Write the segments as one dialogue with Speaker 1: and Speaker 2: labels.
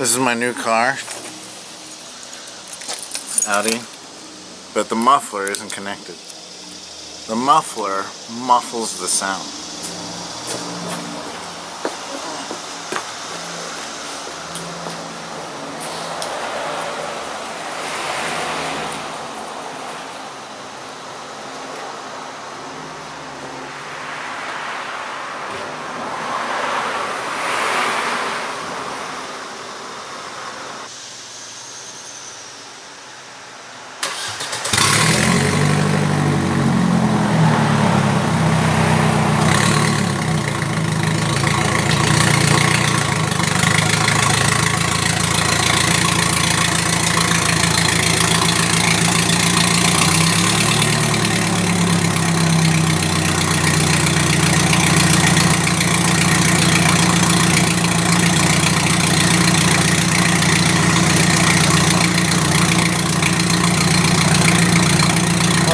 Speaker 1: This is my new car, Audi, but the muffler isn't connected. The muffler muffles the sound.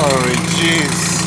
Speaker 1: Holy jeez.